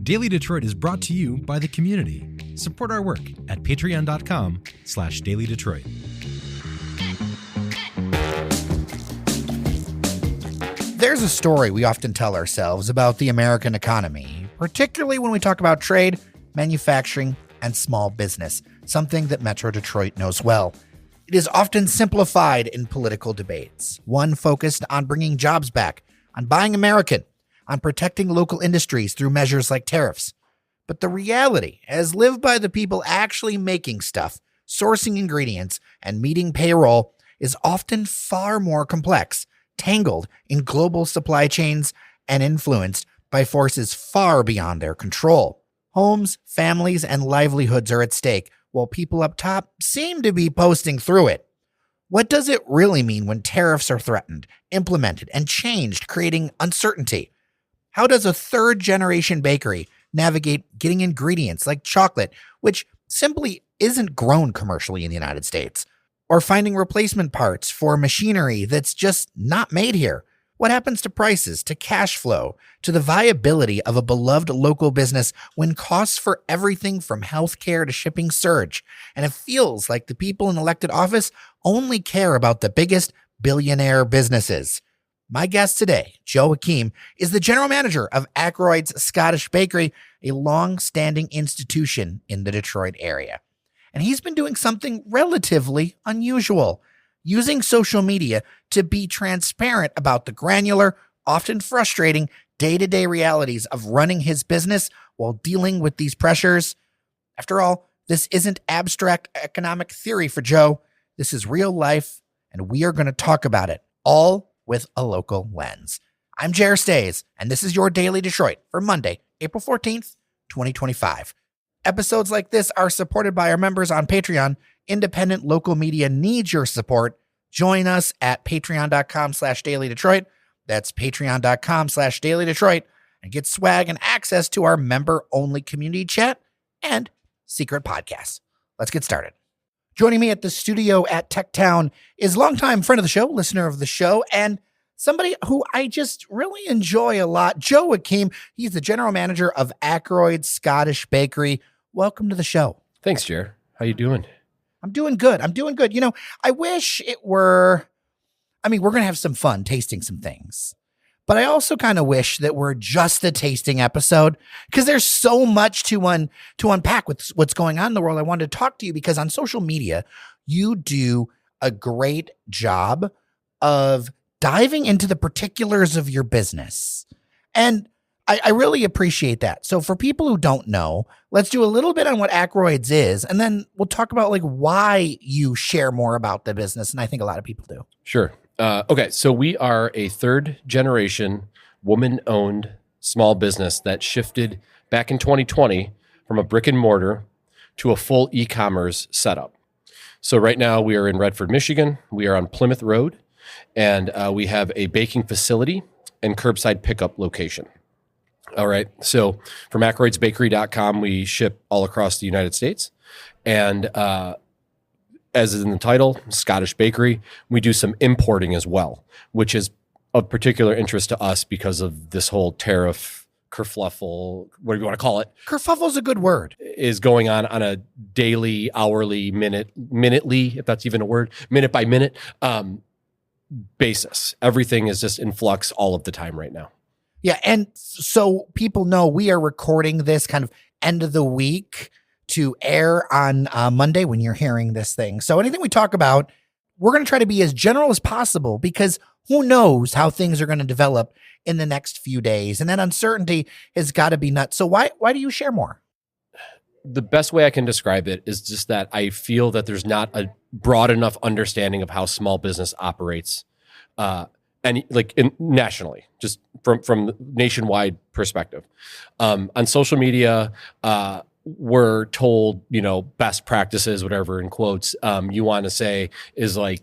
Daily Detroit is brought to you by the community. Support our work at patreon.com/dailydetroit. There's a story we often tell ourselves about the American economy, particularly when we talk about trade, manufacturing, and small business, something that Metro Detroit knows well. It is often simplified in political debates, one focused on bringing jobs back, on buying American, on protecting local industries through measures like tariffs. But the reality, as lived by the people actually making stuff, sourcing ingredients, and meeting payroll, is often far more complex, tangled in global supply chains, and influenced by forces far beyond their control. Homes, families, and livelihoods are at stake, while people up top seem to be posting through it. What does it really mean when tariffs are threatened, implemented, and changed, creating uncertainty? How does a third-generation bakery navigate getting ingredients like chocolate, which simply isn't grown commercially in the United States, or finding replacement parts for machinery that's just not made here? What happens to prices, to cash flow, to the viability of a beloved local business when costs for everything from healthcare to shipping surge, and it feels like the people in elected office only care about the biggest billionaire businesses? My guest today, Joe Hakim, is the general manager of Ackroyd's Scottish Bakery, a long-standing institution in the Detroit area. And he's been doing something relatively unusual, using social media to be transparent about the granular, often frustrating, day-to-day realities of running his business while dealing with these pressures. After all, this isn't abstract economic theory for Joe. This is real life, and we are going to talk about it, all with a local lens. I'm Jer Stays, and this is your Daily Detroit for Monday, April 14th, 2025. Episodes like this are supported by our members on Patreon. Independent local media needs your support. Join us at patreon.com/dailydetroit. That's patreon.com/dailydetroit, and get swag and access to our member-only community chat and secret podcasts. Let's get started. Joining me at the studio at Techtown is longtime friend of the show, listener of the show, and somebody who I just really enjoy a lot, Joe Hakim. He's the general manager of Ackroyd's Scottish Bakery. Welcome to the show. Thanks, Jer. How you doing? I'm doing good. You know, I wish it were, we're going to have some fun tasting some things, but I also kind of wish that we're just a tasting episode, because there's so much to unpack with what's going on in the world. I wanted to talk to you because on social media, you do a great job of diving into the particulars of your business. And I really appreciate that. So for people who don't know, let's do a little bit on what Ackroyd's is, and then we'll talk about like why you share more about the business. And I think a lot of people do. Sure. Okay. So we are a third generation woman-owned small business that shifted back in 2020 from a brick and mortar to a full e-commerce setup. So right now we are in Redford, Michigan. We are on Plymouth Road, and we have a baking facility and curbside pickup location. All right. So from ackroydsbakery.com, we ship all across the United States. And as is in the title, Scottish Bakery, we do some importing as well, which is of particular interest to us because of this whole tariff kerfluffle, what do you want to call it? Kerfuffle is a good word. Is going on a daily, hourly, minutely, if that's even a word, minute by minute basis. Everything is just in flux all of the time right now. Yeah, and so people know we are recording this kind of end of the week to air on Monday when you're hearing this thing. So anything we talk about, we're going to try to be as general as possible, because who knows how things are going to develop in the next few days. And that uncertainty has got to be nuts. So why do you share more? The best way I can describe it is just that I feel that there's not a broad enough understanding of how small business operates. And nationally, just from the nationwide perspective. On social media, we're told, best practices, whatever in quotes, you want to say is like,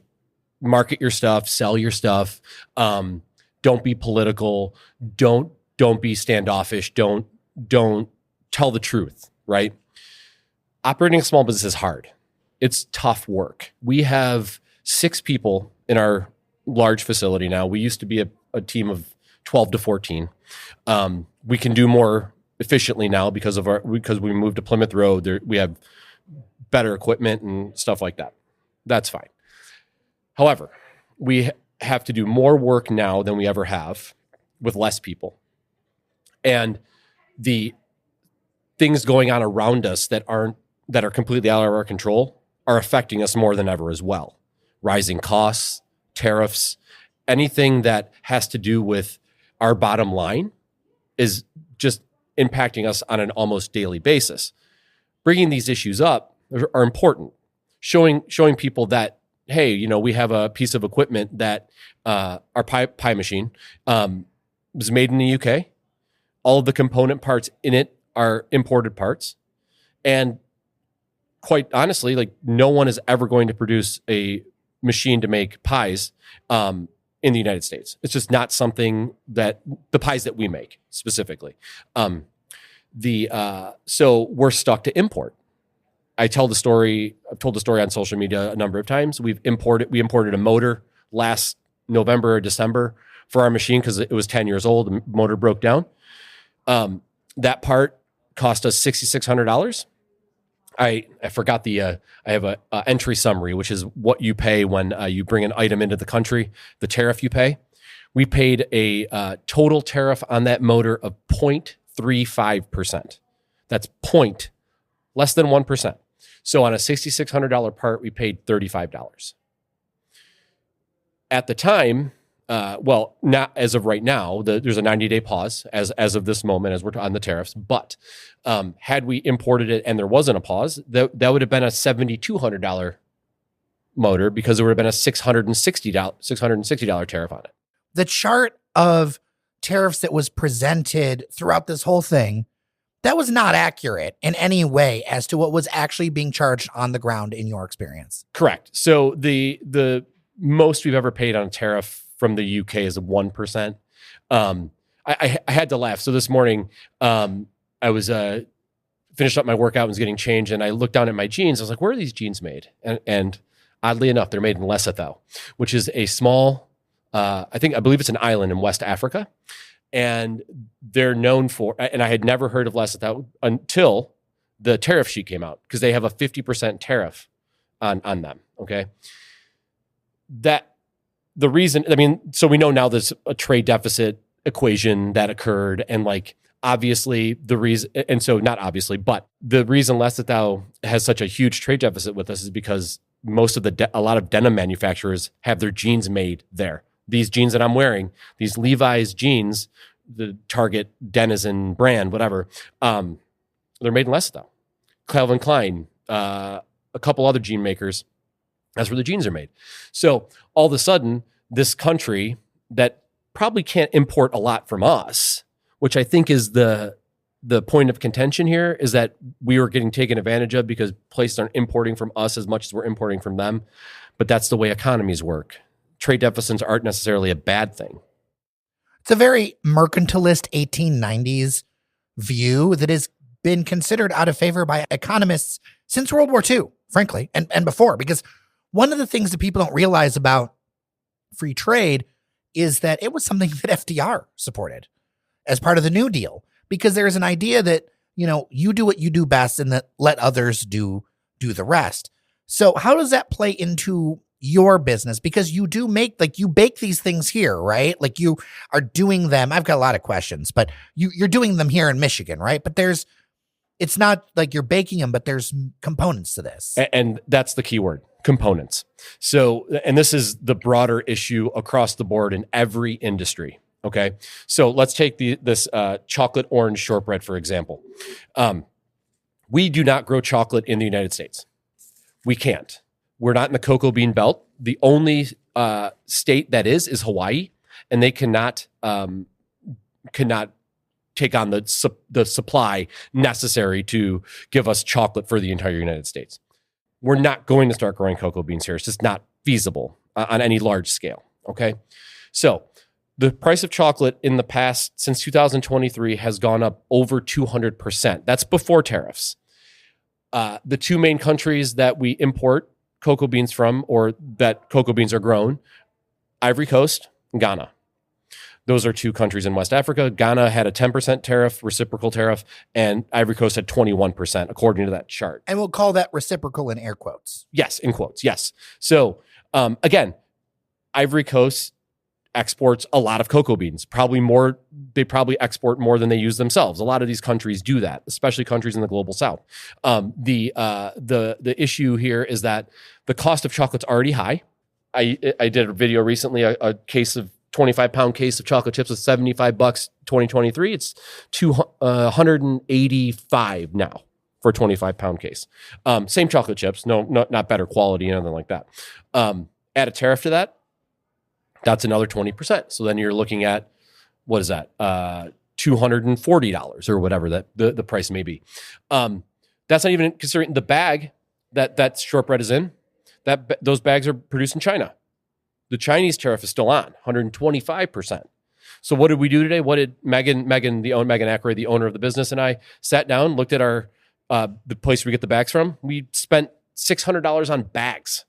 market your stuff, sell your stuff. Don't be political. Don't be standoffish. Don't tell the truth, right? Operating a small business is hard. It's tough work. We have 6 people in our large facility now. We used to be a team of 12 to 14. We can do more efficiently now because we moved to Plymouth Road. We have better equipment and stuff like that. That's fine. However, we have to do more work now than we ever have with less people. And the things going on around us that are completely out of our control are affecting us more than ever as well. Rising costs, tariffs, anything that has to do with our bottom line is just impacting us on an almost daily basis. Bringing these issues up are important. Showing people that, hey, we have a piece of equipment that our pie machine was made in the UK. All of the component parts in it are imported parts. And quite honestly, like no one is ever going to produce a machine to make pies in the United States. It's just not something that the pies that we make specifically. So we're stuck to import. I've told the story on social media a number of times. We imported a motor last November or December for our machine because it was 10 years old. The motor broke down. That part cost us $6,600. I forgot I have a entry summary, which is what you pay when you bring an item into the country, the tariff you pay. We paid a total tariff on that motor of 0.35%. That's less than 1%. So on a $6,600 part, we paid $35. At the time, not as of right now, there's a 90-day pause as of this moment as we're on the tariffs. But had we imported it and there wasn't a pause, that would have been a $7,200 motor because there would have been a $660 tariff on it. The chart of tariffs that was presented throughout this whole thing, that was not accurate in any way as to what was actually being charged on the ground in your experience. Correct. So the most we've ever paid on a tariff from the UK is 1%. I had to laugh. So this morning, I was finished up my workout and was getting changed, and I looked down at my jeans. I was like, where are these jeans made? And oddly enough, they're made in Lesotho, which is a small, I believe it's an island in West Africa. And they're known for, and I had never heard of Lesotho until the tariff sheet came out, because they have a 50% tariff on them. Okay. The reason, so we know now there's a trade deficit equation that occurred, and obviously the reason, and so not obviously, but the reason Lesotho has such a huge trade deficit with us is because a lot of denim manufacturers have their jeans made there. These jeans that I'm wearing, these Levi's jeans, the Target Denizen brand, whatever, they're made in Lesotho. Calvin Klein, a couple other jean makers, that's where the jeans are made. So all of a sudden, this country that probably can't import a lot from us, which I think is the point of contention here, is that we were getting taken advantage of because places aren't importing from us as much as we're importing from them. But that's the way economies work. Trade deficits aren't necessarily a bad thing. It's a very mercantilist 1890s view that has been considered out of favor by economists since World War II, frankly, and before. Because one of the things that people don't realize about free trade is that it was something that FDR supported as part of the New Deal, because there's an idea that, you do what you do best and that let others do the rest. So how does that play into your business? Because you do you bake these things here, right? You are doing them. I've got a lot of questions, but you're doing them here in Michigan, right? But it's not like you're baking them, but there's components to this. And that's the key word, components. So, and this is the broader issue across the board in every industry. Okay. So let's take this chocolate orange shortbread, for example. We do not grow chocolate in the United States. We can't. We're not in the cocoa bean belt. The only state that is Hawaii, and they cannot take on the supply necessary to give us chocolate for the entire United States. We're not going to start growing cocoa beans here. It's just not feasible on any large scale. Okay, so the price of chocolate in the past, since 2023, has gone up over 200%. That's before tariffs. The two main countries that we import cocoa beans from, or that cocoa beans are grown, Ivory Coast and Ghana. Those are two countries in West Africa. Ghana had a 10% tariff, reciprocal tariff, and Ivory Coast had 21%, according to that chart. And we'll call that reciprocal in air quotes. Yes, in quotes, yes. So, again, Ivory Coast exports a lot of cocoa beans, they probably export more than they use themselves. A lot of these countries do that, especially countries in the global south. The issue here is that the cost of chocolate's already high. I did a video recently, a case of 25-pound case of chocolate chips was $75 2023. It's $185 now for a 25-pound case. Same chocolate chips, not better quality, anything like that. Add a tariff to that, that's another 20%. So then you're looking at, what is that? $240 or whatever that the price may be. That's not even considering the bag that shortbread is in. Those bags are produced in China. The Chinese tariff is still on, 125%. So what did we do today? What did Megan Ackroyd, the owner of the business, and I sat down, looked at the place we get the bags from. We spent $600 on bags.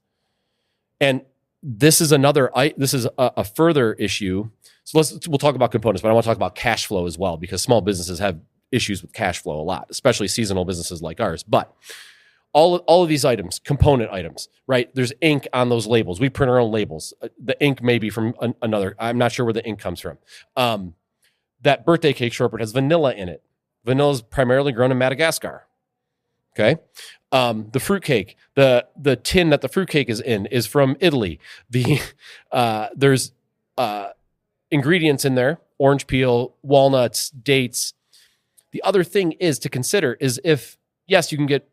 And this is a further issue. So we'll talk about components, but I want to talk about cash flow as well, because small businesses have issues with cash flow a lot, especially seasonal businesses like ours. But all of these items, component items, right? There's ink on those labels. We print our own labels. The ink may be from another. I'm not sure where the ink comes from. That birthday cake shortbread has vanilla in it. Vanilla is primarily grown in Madagascar. Okay. The fruitcake, the tin that the fruitcake is in is from Italy. There's ingredients in there: orange peel, walnuts, dates. The other thing is to consider is if, yes, you can get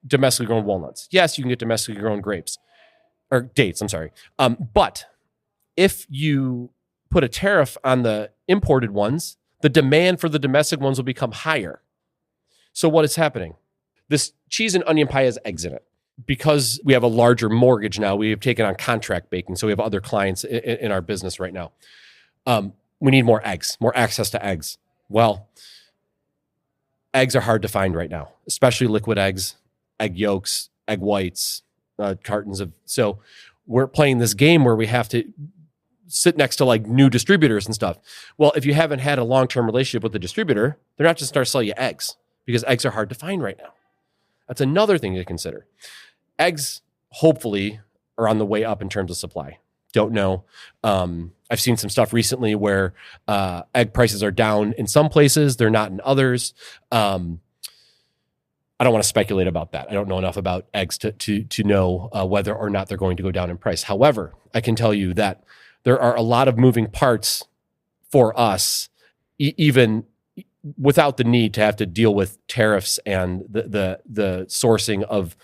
domestically grown walnuts. Yes, you can get domestically grown grapes or dates. I'm sorry. But if you put a tariff on the imported ones, the demand for the domestic ones will become higher. So what is happening? This cheese and onion pie has eggs in it. Because we have a larger mortgage now, we have taken on contract baking. So we have other clients in our business right now. We need more eggs, more access to eggs. Well, eggs are hard to find right now, especially liquid eggs, egg yolks, egg whites, cartons of. So we're playing this game where we have to sit next to like new distributors and stuff. Well, if you haven't had a long-term relationship with the distributor, they're not just start selling you eggs, because eggs are hard to find right now. That's another thing to consider. Eggs, hopefully, are on the way up in terms of supply. Don't know. I've seen some stuff recently where egg prices are down in some places. They're not in others. I don't want to speculate about that. I don't know enough about eggs to know whether or not they're going to go down in price. However, I can tell you that there are a lot of moving parts for us, even without the need to have to deal with tariffs and the sourcing of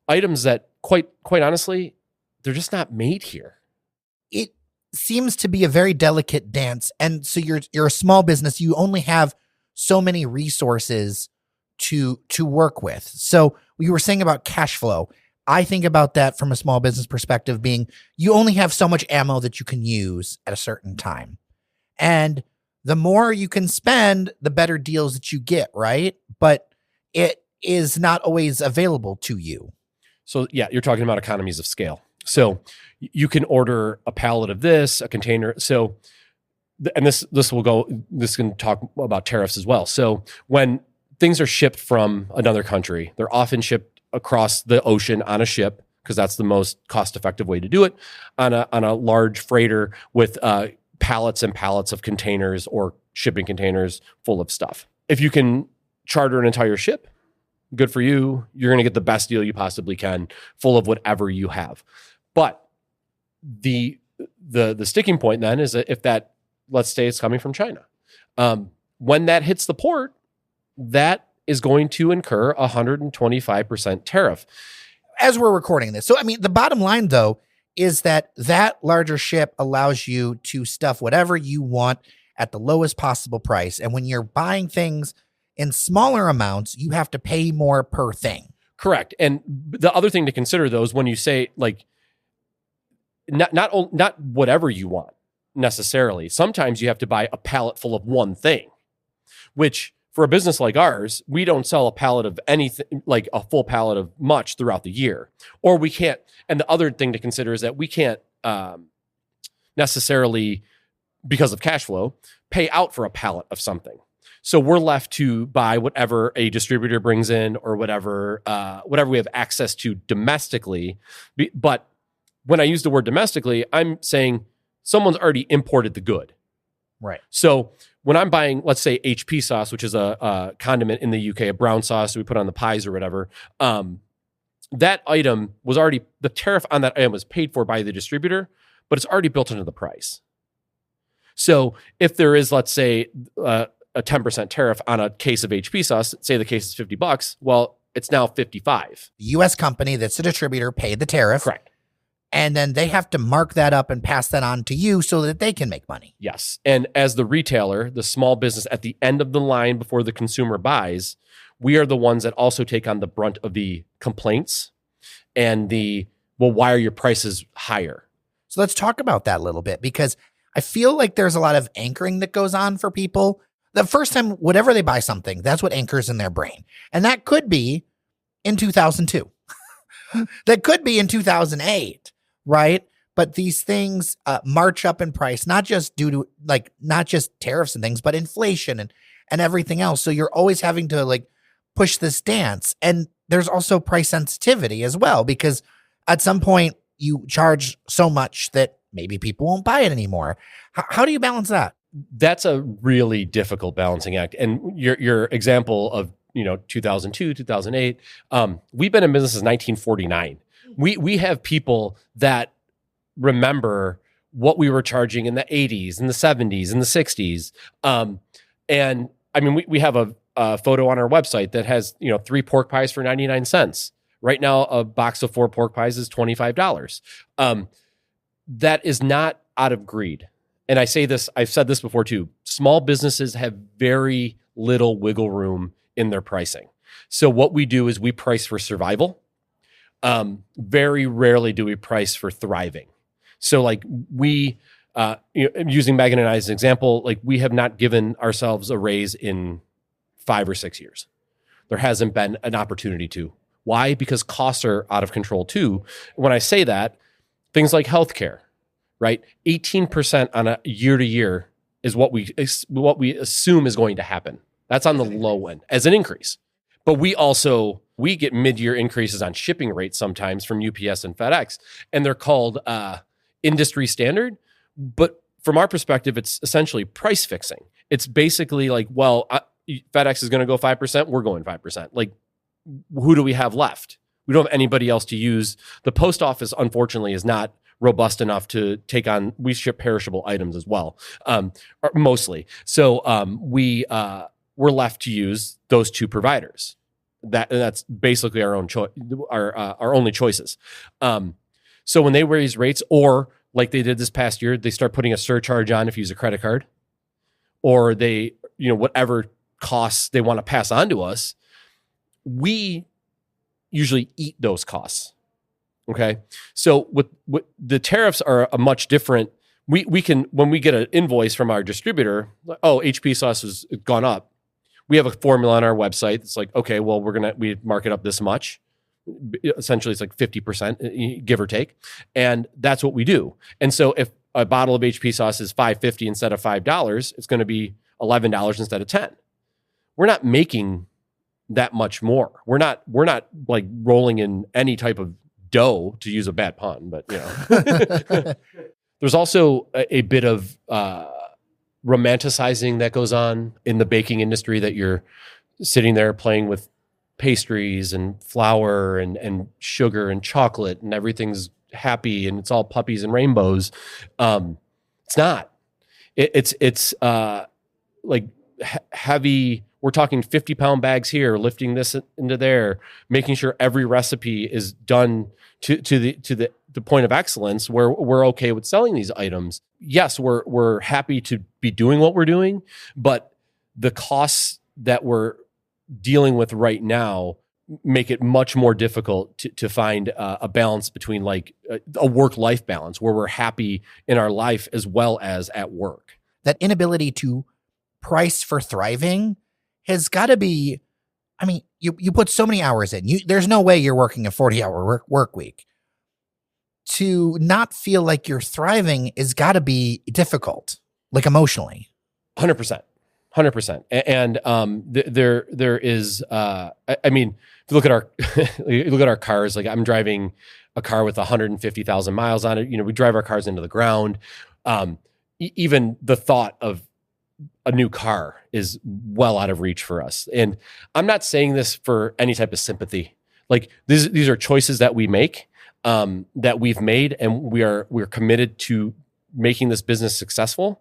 items that quite honestly, they're just not made here. It seems to be a very delicate dance. And so you're a small business. You only have so many resources to work with. So we were saying about cash flow. I think about that from a small business perspective being you only have so much ammo that you can use at a certain time. And the more you can spend, the better deals that you get, right? But it is not always available to you. So yeah, you're talking about economies of scale. So you can order a pallet of this, a container. So, and this can talk about tariffs as well. So when things are shipped from another country, they're often shipped across the ocean on a ship, because that's the most cost-effective way to do it, on a large freighter with pallets and pallets of containers or shipping containers full of stuff. If you can charter an entire ship, good for you. You're going to get the best deal you possibly can, full of whatever you have. But the sticking point then is that if that, let's say it's coming from China, when that hits the port, that is going to incur 125% tariff. As we're recording this. So, I mean, the bottom line though, is that larger ship allows you to stuff whatever you want at the lowest possible price. And when you're buying things in smaller amounts, you have to pay more per thing. Correct. And the other thing to consider though is when you say like, not whatever you want necessarily. Sometimes you have to buy a pallet full of one thing, which for a business like ours, we don't sell a pallet of anything, like a full pallet of much throughout the year, or we can't. And the other thing to consider is that we can't necessarily because of cash flow, pay out for a pallet of something. So we're left to buy whatever a distributor brings in or whatever we have access to domestically. But when I use the word domestically, I'm saying someone's already imported the good. Right. So when I'm buying, let's say HP sauce, which is a condiment in the UK, a brown sauce that we put on the pies or whatever, that item was already, the tariff on that item was paid for by the distributor, but it's already built into the price. So if there is, let's say, a 10% tariff on a case of HP sauce, say the case is $50, well, it's now 55. The U.S. company that's the distributor paid the tariff. Correct. And then they have to mark that up and pass that on to you so that they can make money. Yes. And as the retailer, the small business at the end of the line before the consumer buys, we are the ones that also take on the brunt of the complaints and why are your prices higher? So let's talk about that a little bit, because I feel like there's a lot of anchoring that goes on for people. The first time, whatever they buy something, that's what anchors in their brain. And that could be in 2002. That could be in 2008, right? But these things march up in price, not just due to not just tariffs and things, but inflation and everything else. So you're always having to push this dance. And there's also price sensitivity as well, because at some point you charge so much that maybe people won't buy it anymore. How do you balance that? That's a really difficult balancing act. And your example of 2002, 2008, we've been in business since 1949. We have people that remember what we were charging in the 80s, in the 70s, in the 60s. And I mean, we have a photo on our website that has 3 pork pies for 99 cents. Right now, a box of 4 pork pies is $25. That is not out of greed. And I say this, I've said this before too, small businesses have very little wiggle room in their pricing. So what we do is we price for survival. Very rarely do we price for thriving. So we, using Megan and I as an example, we have not given ourselves a raise in 5 or 6 years. There hasn't been an opportunity to. Why? Because costs are out of control too. When I say that, things like healthcare, right? 18% on a year to year is what we assume is going to happen. That's on the low end as an increase. But we get mid-year increases on shipping rates sometimes from UPS and FedEx, and they're called industry standard. But from our perspective, it's essentially price fixing. It's basically FedEx is going to go 5%, we're going 5%. Who do we have left? We don't have anybody else to use. The post office, unfortunately, is not robust enough to take on. We ship perishable items as well, mostly. So we're left to use those 2 providers. That's basically our own choice, our only choices. So when they raise rates, or like they did this past year, they start putting a surcharge on if you use a credit card, or they, whatever costs they want to pass on to us, we usually eat those costs. Okay. So with the tariffs are a much different, we can, when we get an invoice from our distributor, HP sauce has gone up. We have a formula on our website. It's okay, well, we mark it up this much. Essentially it's 50%, give or take. And that's what we do. And so if a bottle of HP sauce is $5.50 instead of $5, it's going to be $11 instead of $10. We're not making that much more. We're not rolling in any type of dough, to use a bad pun, but there's also a bit of romanticizing that goes on in the baking industry, that you're sitting there playing with pastries and flour and sugar and chocolate and everything's happy and it's all puppies and rainbows. It's not. It's heavy. We're talking 50-pound bags here, lifting this into there, making sure every recipe is done to the point of excellence where we're okay with selling these items. Yes, we're happy to be doing what we're doing, but the costs that we're dealing with right now make it much more difficult to find a balance between a work-life balance where we're happy in our life as well as at work. That inability to price for thriving has got to be, you put so many hours in. There's no way you're working a 40-hour work week. To not feel like you're thriving is got to be difficult. like emotionally. 100%. 100%. And there is, I mean, if you look at our, you look at our cars, like I'm driving a car with 150,000 miles on it. You know, we drive our cars into the ground. Even the thought of a new car is well out of reach for us. And I'm not saying this for any type of sympathy. Like these are choices that we make, that we've made, and we're committed to making this business successful.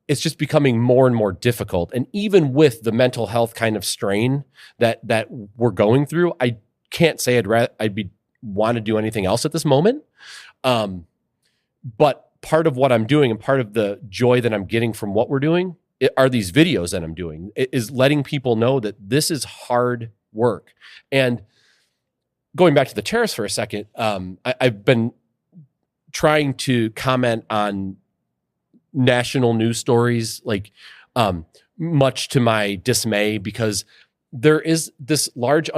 It's just becoming more and more difficult. And even with the mental health kind of strain that we're going through, I can't say I'd want to do anything else at this moment. But part of what I'm doing and part of the joy that I'm getting from what we're doing are these videos that I'm doing. It is letting people know that this is hard work. And going back to the tariffs for a second, I've been trying to comment on national news stories, like much to my dismay, because there is this large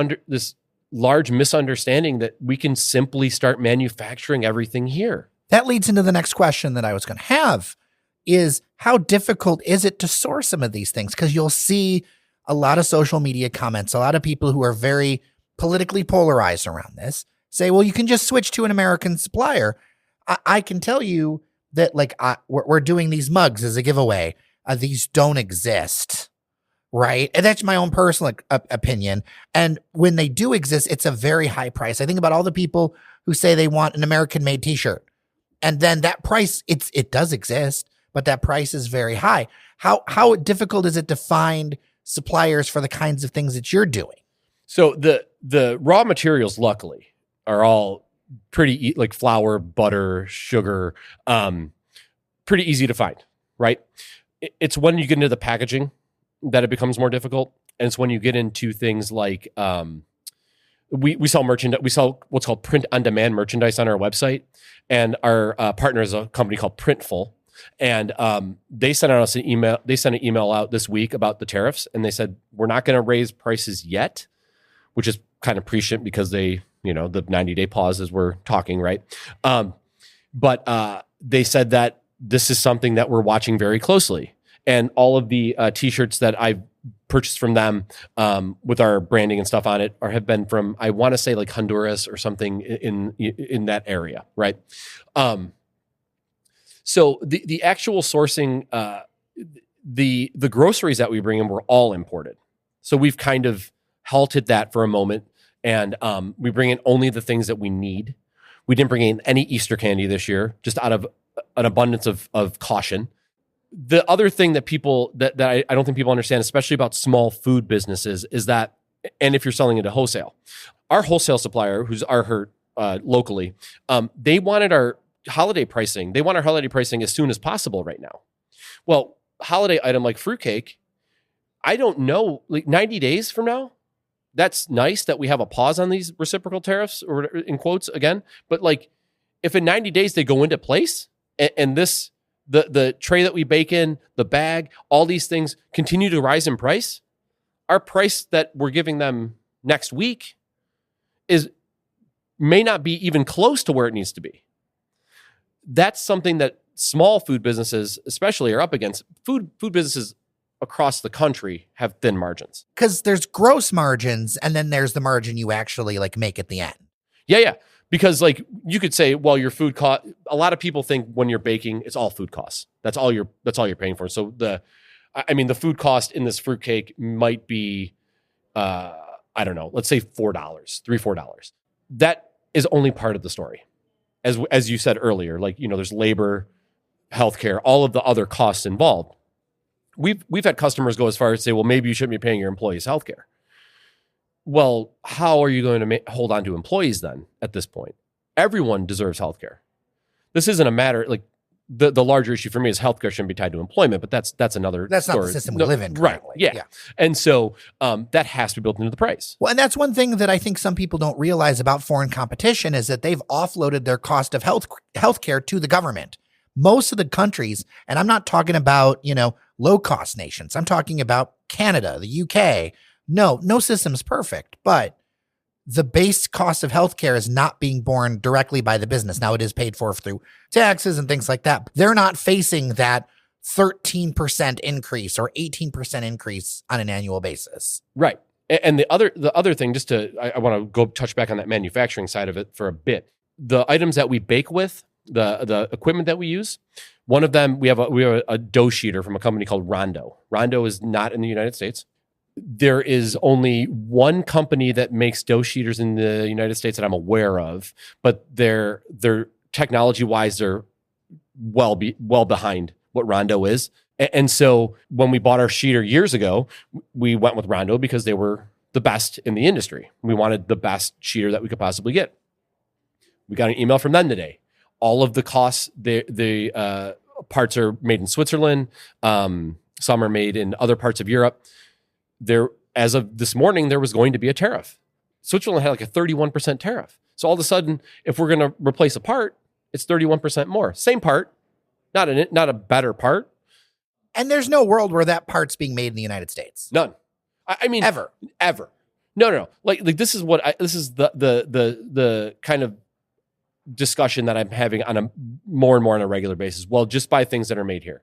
misunderstanding that we can simply start manufacturing everything here. That leads into the next question that I was going to have is how difficult is it to source some of these things? Because you'll see a lot of social media comments, a lot of people who are very politically polarized around this say, well, you can just switch to an American supplier. I can tell you that we're doing these mugs as a giveaway. These don't exist, right? And that's my own personal opinion. And when they do exist, it's a very high price. I think about all the people who say they want an American-made t-shirt. And then that price, it does exist, but that price is very high. How difficult is it to find suppliers for the kinds of things that you're doing? So the raw materials, luckily, are all pretty like flour, butter, sugar, pretty easy to find, right? It's when you get into the packaging that it becomes more difficult. And it's when you get into things like, we sell merchandise. We sell what's called print-on-demand merchandise on our website, and our partner is a company called Printful, and they sent us an email. They sent an email out this week about the tariffs, and they said we're not going to raise prices yet, which is kind of prescient because they, the 90-day pause as we're talking, right? But they said that this is something that we're watching very closely, and all of the T-shirts that I've purchased from them with our branding and stuff on it have been from, I want to say, like Honduras or something in that area, right? So the actual sourcing, the groceries that we bring in were all imported. So we've kind of halted that for a moment, and we bring in only the things that we need. We didn't bring in any Easter candy this year, just out of an abundance of caution. The other thing that I don't think people understand, especially about small food businesses, is that, and if you're selling into wholesale, our wholesale supplier, who's locally, they wanted our holiday pricing. They want our holiday pricing as soon as possible right now. Well, holiday item like fruitcake, I don't know, like 90 days from now. That's nice that we have a pause on these reciprocal tariffs, or in quotes again. But like, if in 90 days they go into place, and this, the tray that we bake in, the bag, all these things continue to rise in price, our price that we're giving them next week may not be even close to where it needs to be. That's something that small food businesses especially are up against. Food businesses across the country have thin margins. Because there's gross margins, and then there's the margin you actually make at the end. Yeah. Because you could say, well, your food cost. A lot of people think when you're baking, it's all food costs. That's all you're paying for. So the food cost in this fruitcake might be, I don't know, let's say $4. That is only part of the story. As you said earlier, there's labor, healthcare, all of the other costs involved. We've had customers go as far as say, well, maybe you shouldn't be paying your employees healthcare. Well, how are you going to hold on to employees then at this point? Everyone deserves healthcare. This isn't a matter, the larger issue for me is healthcare shouldn't be tied to employment, but that's another That's story. Not the system we live in currently. Right, yeah. And so that has to be built into the price. Well, and that's one thing that I think some people don't realize about foreign competition is that they've offloaded their cost of healthcare to the government. Most of the countries, and I'm not talking about, low-cost nations. I'm talking about Canada, the UK. No system's perfect, but the base cost of healthcare is not being borne directly by the business. Now, it is paid for through taxes and things like that. They're not facing that 13% increase or 18% increase on an annual basis. Right. And the other thing, I want to go touch back on that manufacturing side of it for a bit. The items that we bake with, the equipment that we use, one of them, we have a dough sheeter from a company called Rondo. Rondo is not in the United States. There is only one company that makes dough sheeters in the United States that I'm aware of, but they're technology-wise, they're well behind what Rondo is. And so when we bought our sheeter years ago, we went with Rondo because they were the best in the industry. We wanted the best sheeter that we could possibly get. We got an email from them today. All of the costs, the parts are made in Switzerland. Some are made in other parts of Europe. As of this morning, there was going to be a tariff. Switzerland had like a 31% tariff. So all of a sudden, if we're going to replace a part, it's 31% more. Same part, not a better part. And there's no world where that part's being made in the United States. None. I mean, ever. No. Like this is the kind of discussion that I'm having on a more and more on a regular basis. Well, just buy things that are made here.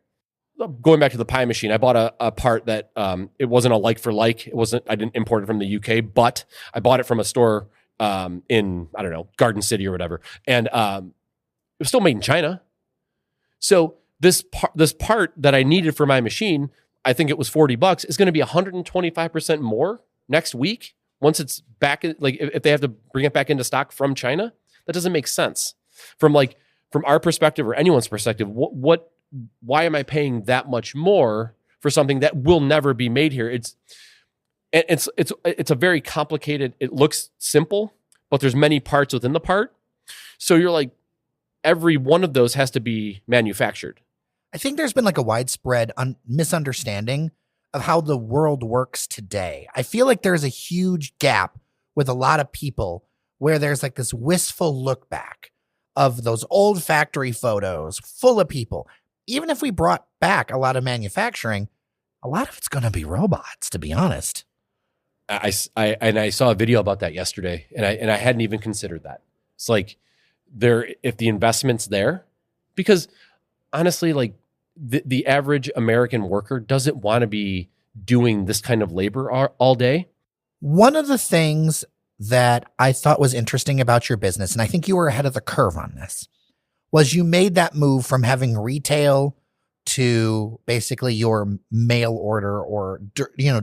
Going back to the pie machine, I bought a part that it wasn't a like for like. I didn't import it from the UK, but I bought it from a store in, I don't know, Garden City or whatever, and it was still made in China. So this part that I needed for my machine, I think it was $40, is going to be 125% more next week once it's back. Like if they have to bring it back into stock from China, that doesn't make sense. From our perspective or anyone's perspective, why am I paying that much more for something that will never be made here? It's a very complicated. It looks simple, but there's many parts within the part. So you're like, every one of those has to be manufactured. I think there's been like a widespread misunderstanding of how the world works today. I feel like there's a huge gap with a lot of people where there's like this wistful look back of those old factory photos full of people. Even if we brought back a lot of manufacturing, a lot of it's going to be robots, to be honest. I saw a video about that yesterday, and I hadn't even considered that. It's like if the investment's there, because honestly, like the average American worker doesn't want to be doing this kind of labor all day. One of the things that I thought was interesting about your business, and I think you were ahead of the curve on this, was you made that move from having retail to basically your mail order or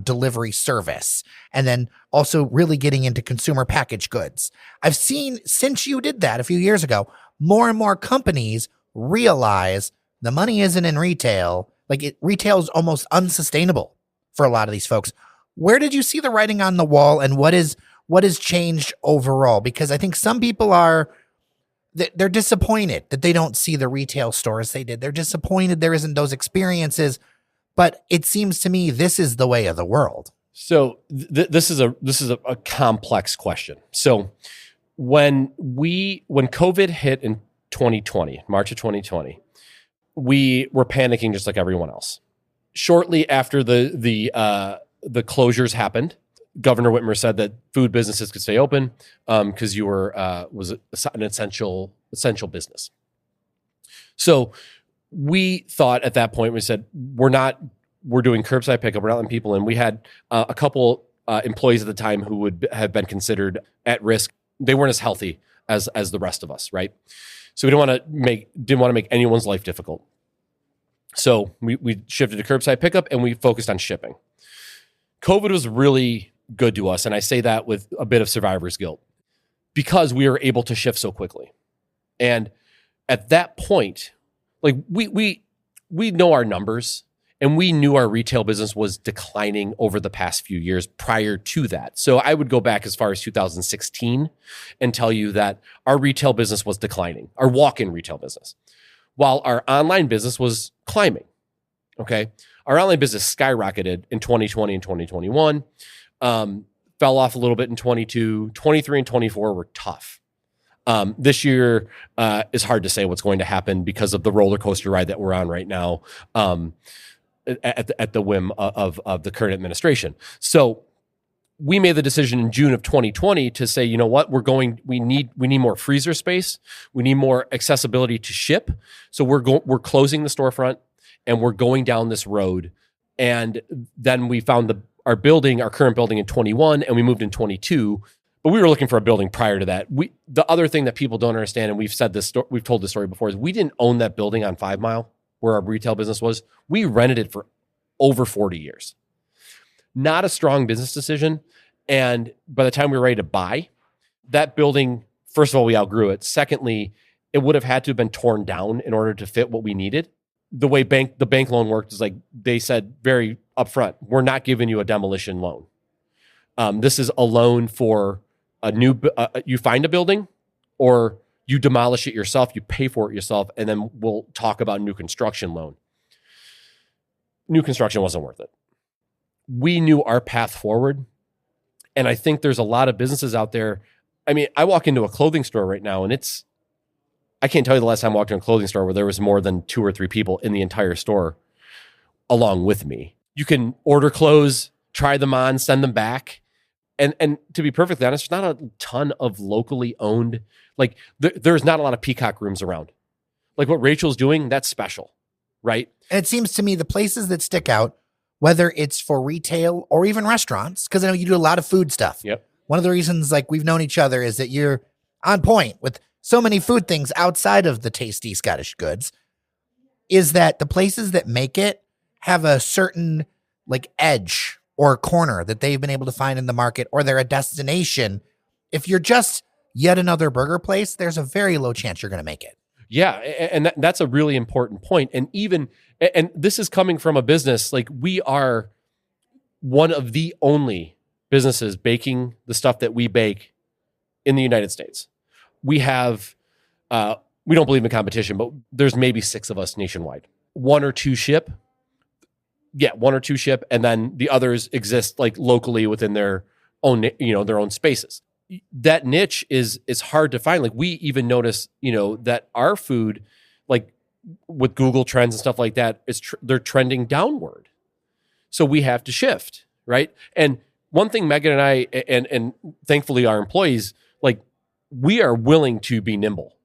delivery service, and then also really getting into consumer packaged goods. I've seen, since you did that a few years ago, more and more companies realize the money isn't in retail. Retail is almost unsustainable for a lot of these folks. Where did you see the writing on the wall, and what has changed overall? Because I think some people they're disappointed that they don't see the retail stores they did. They're disappointed there isn't those experiences, but it seems to me this is the way of the world. So this is a complex question. So when COVID hit in 2020, March of 2020, we were panicking just like everyone else. Shortly after the closures happened, Governor Whitmer said that food businesses could stay open because you was an essential business. So we thought at that point, we said, we're doing curbside pickup. We're not letting people in. We had a couple employees at the time who would have been considered at risk. They weren't as healthy as the rest of us, right? So we didn't want to make anyone's life difficult. So we shifted to curbside pickup and we focused on shipping. COVID was really good to us, and I say that with a bit of survivor's guilt, because we were able to shift so quickly. And at that point, like we know our numbers, and we knew our retail business was declining over the past few years prior to that. So I would go back as far as 2016 and tell you that our retail business was declining, our walk-in retail business, while our online business was climbing. Okay. Our online business skyrocketed in 2020 and 2021, fell off a little bit in 22, 23 and 24 were tough. This year is hard to say what's going to happen because of the roller coaster ride that we're on right now, at the whim of the current administration. So we made the decision in June of 2020 to say, you know what, we need more freezer space. We need more accessibility to ship. So we're closing the storefront, and we're going down this road. And then we found our current building in 21, and we moved in 22. But we were looking for a building prior to that. The other thing that people don't understand, and we've told this story before, is we didn't own that building on 5 Mile where our retail business was. We rented it for over 40 years. Not a strong business decision. And by the time we were ready to buy that building, first of all, we outgrew it. Secondly, it would have had to have been torn down in order to fit what we needed. The way the bank loan worked is like they said very upfront, we're not giving you a demolition loan. This is a loan for a new, you find a building or you demolish it yourself, you pay for it yourself, and then we'll talk about new construction loan. New construction wasn't worth it. We knew our path forward. And I think there's a lot of businesses out there. I mean, I walk into a clothing store right now and I can't tell you the last time I walked into a clothing store where there was more than 2 or 3 people in the entire store along with me. You can order clothes, try them on, send them back. And to be perfectly honest, there's not a ton of locally owned, like there's not a lot of peacock rooms around. Like what Rachel's doing, that's special, right? And it seems to me the places that stick out, whether it's for retail or even restaurants, because I know you do a lot of food stuff. Yep. One of the reasons like we've known each other is that you're on point with so many food things outside of the tasty Scottish goods, is that the places that make it have a certain like edge or corner that they've been able to find in the market, or they're a destination. If you're just yet another burger place, there's a very low chance you're going to make it. Yeah. And that's a really important point. And this is coming from a business, like we are one of the only businesses baking the stuff that we bake in the United States. We have, we don't believe in competition, but there's maybe 6 of us nationwide. 1 or 2 ship. Yeah, 1 or 2 ship. And then the others exist like locally within their own, their own spaces. That niche is hard to find. Like we even notice, that our food, like with Google Trends and stuff like that, they're trending downward. So we have to shift, right? And one thing Megan and I, and thankfully our employees, like we are willing to be nimble.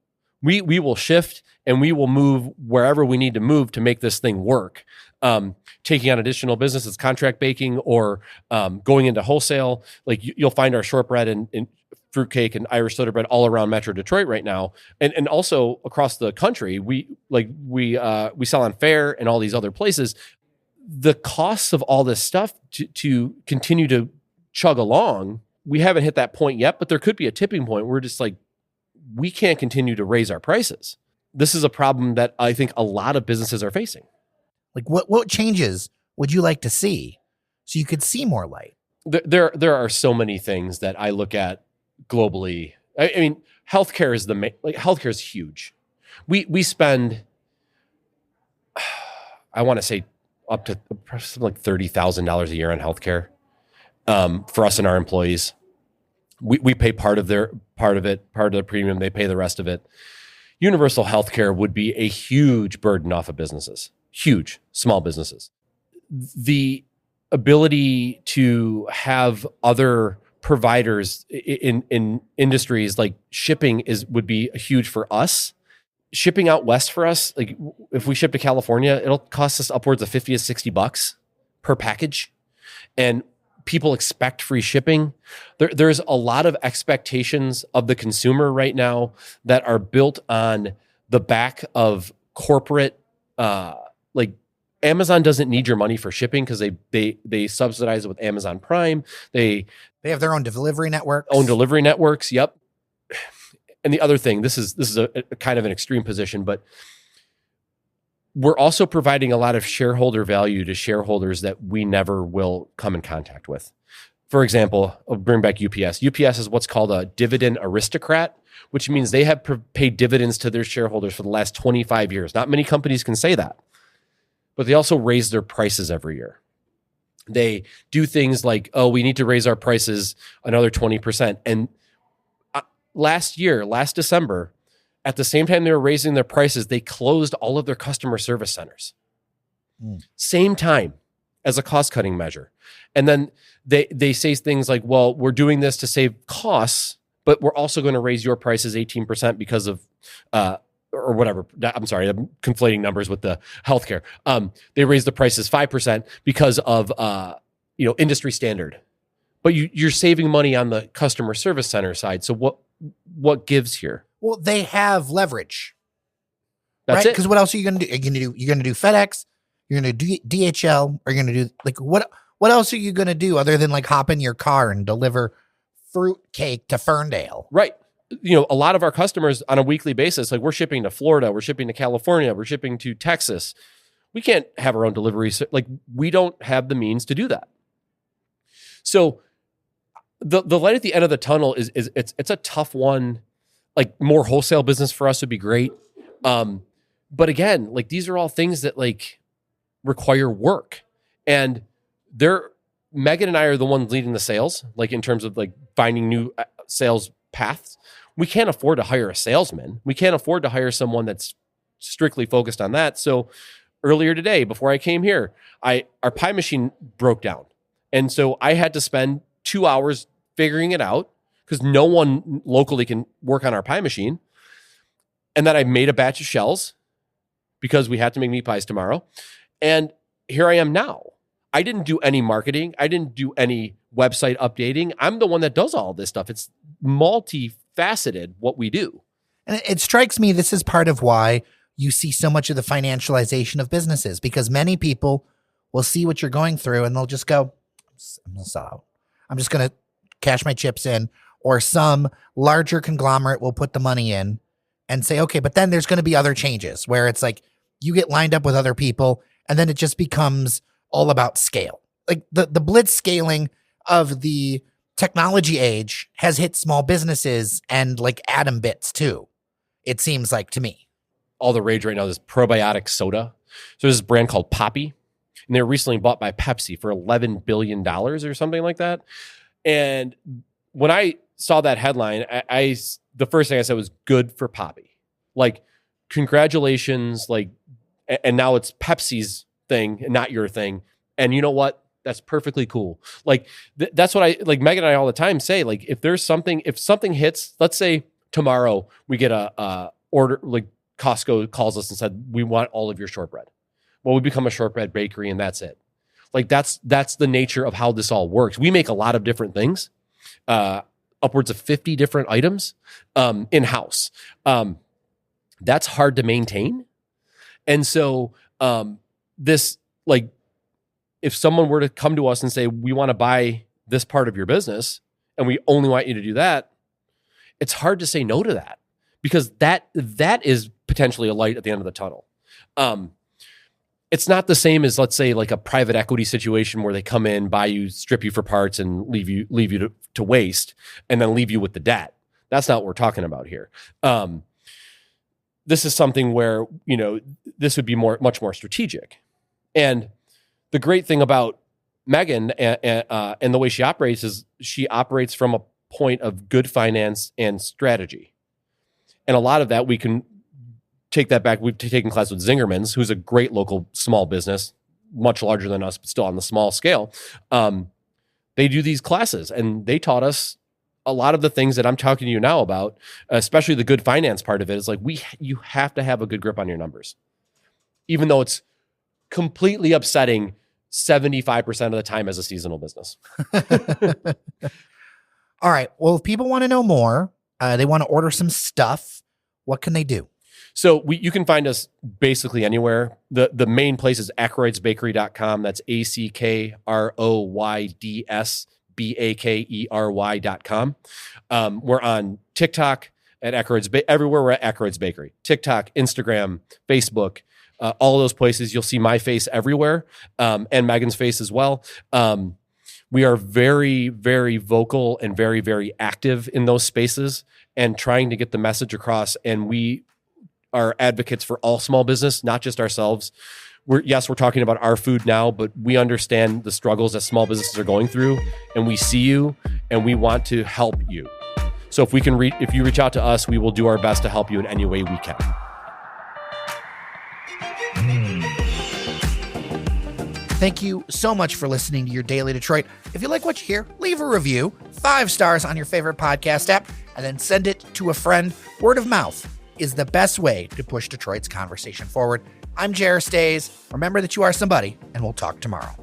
We will shift and we will move wherever we need to move to make this thing work. Taking on additional businesses, contract baking, or going into wholesale. Like you'll find our shortbread and fruitcake and Irish soda bread all around Metro Detroit right now, and also across the country. We sell on Fair and all these other places. The costs of all this stuff to continue to chug along, we haven't hit that point yet, but there could be a tipping point where we're just like, we can't continue to raise our prices. This is a problem that I think a lot of businesses are facing. Like what changes would you like to see so you could see more light? There are so many things that I look at globally. I mean, healthcare is healthcare is huge. We spend, I want to say up to something like $30,000 a year on healthcare for us and our employees. We pay part of the premium. They pay the rest of it. Universal healthcare would be a huge burden off of businesses. Huge, small businesses. The ability to have other providers in industries like shipping would be huge for us. Shipping out west for us, like if we ship to California, it'll cost us upwards of $50 to $60 per package. And people expect free shipping. There's a lot of expectations of the consumer right now that are built on the back of corporate, like Amazon doesn't need your money for shipping because they subsidize it with Amazon Prime. They have their own delivery networks. Yep. And the other thing, this is a kind of an extreme position, but we're also providing a lot of shareholder value to shareholders that we never will come in contact with. For example, I'll bring back UPS. UPS is what's called a dividend aristocrat, which means they have paid dividends to their shareholders for the last 25 years. Not many companies can say that, but they also raise their prices every year. They do things like, we need to raise our prices another 20%. And last December, at the same time they were raising their prices, they closed all of their customer service centers. Same time as a cost-cutting measure. And then they say things like, well, we're doing this to save costs, but we're also going to raise your prices 18% because of or whatever. I'm sorry, I'm conflating numbers with the healthcare. They raised the prices 5% because of industry standard. But you're saving money on the customer service center side. So what gives here? Well, they have leverage. That's right? it. Because what else are you going to do? You're going to do FedEx. You're going to do DHL. Or you're going to do what else are you going to do other than like hop in your car and deliver fruit cake to Ferndale? Right. A lot of our customers on a weekly basis, like we're shipping to Florida, we're shipping to California, we're shipping to Texas. We can't have our own delivery. Like we don't have the means to do that. So the light at the end of the tunnel is it's a tough one. Like more wholesale business for us would be great. But again, like these are all things that like require work, and Megan and I are the ones leading the sales, like in terms of like finding new sales paths. We can't afford to hire a salesman. We can't afford to hire someone that's strictly focused on that. So earlier today, before I came here, our pie machine broke down. And so I had to spend 2 hours figuring it out because no one locally can work on our pie machine. And then I made a batch of shells because we had to make meat pies tomorrow. And here I am now. I didn't do any marketing. I didn't do any website updating. I'm the one that does all this stuff. It's multifaceted what we do. And it strikes me this is part of why you see so much of the financialization of businesses, because many people will see what you're going through and they'll just go, I'm going to sell out. I'm just going to cash my chips in. Or some larger conglomerate will put the money in and say, okay, but then there's going to be other changes where it's like you get lined up with other people and then it just becomes all about scale. Like the blitz scaling of the technology age has hit small businesses and like atom bits too, it seems like to me. All the rage right now is probiotic soda. So there's this brand called Poppy, and they were recently bought by Pepsi for $11 billion or something like that. And when I saw that headline, the first thing I said was good for Poppy. Like, congratulations. Like, and now it's Pepsi's thing and not your thing. And you know what? That's perfectly cool. Like, that's what Megan and I all the time say. Like, if something hits, let's say tomorrow we get a order, like Costco calls us and said, we want all of your shortbread. Well, we become a shortbread bakery and that's it. Like that's the nature of how this all works. We make a lot of different things, upwards of 50 different items in-house. That's hard to maintain. And so this, like, if someone were to come to us and say, we want to buy this part of your business and we only want you to do that, it's hard to say no to that, because that is potentially a light at the end of the tunnel. It's not the same as, let's say, like a private equity situation where they come in, buy you, strip you for parts, and leave you to waste, and then leave you with the debt. That's not what we're talking about here. This is something where, this would be much more strategic. And the great thing about Megan and the way she operates is she operates from a point of good finance and strategy. And a lot of that we can take that back. We've taken class with Zingerman's, who's a great local small business, much larger than us, but still on the small scale. They do these classes, and they taught us a lot of the things that I'm talking to you now about, especially the good finance part of it. Is like you have to have a good grip on your numbers, even though it's completely upsetting 75% of the time as a seasonal business. All right. Well, if people want to know more, they want to order some stuff, what can they do? So you can find us basically anywhere. The main place is ackroydsbakery.com. That's ACKROYDSBAKERY.com. We're on TikTok at Ackroyds, everywhere we're at Ackroyds Bakery. TikTok, Instagram, Facebook, all those places. You'll see my face everywhere, and Megan's face as well. We are very, very vocal and very, very active in those spaces and trying to get the message across. And we are advocates for all small business, not just ourselves. We're talking about our food now, but we understand the struggles that small businesses are going through, and we see you, and we want to help you. So if you reach out to us, we will do our best to help you in any way we can. Thank you so much for listening to Your Daily Detroit. If you like what you hear, leave a review, 5 stars on your favorite podcast app, and then send it to a friend. Word of mouth is the best way to push Detroit's conversation forward. I'm Jair Stays. Remember that you are somebody, and we'll talk tomorrow.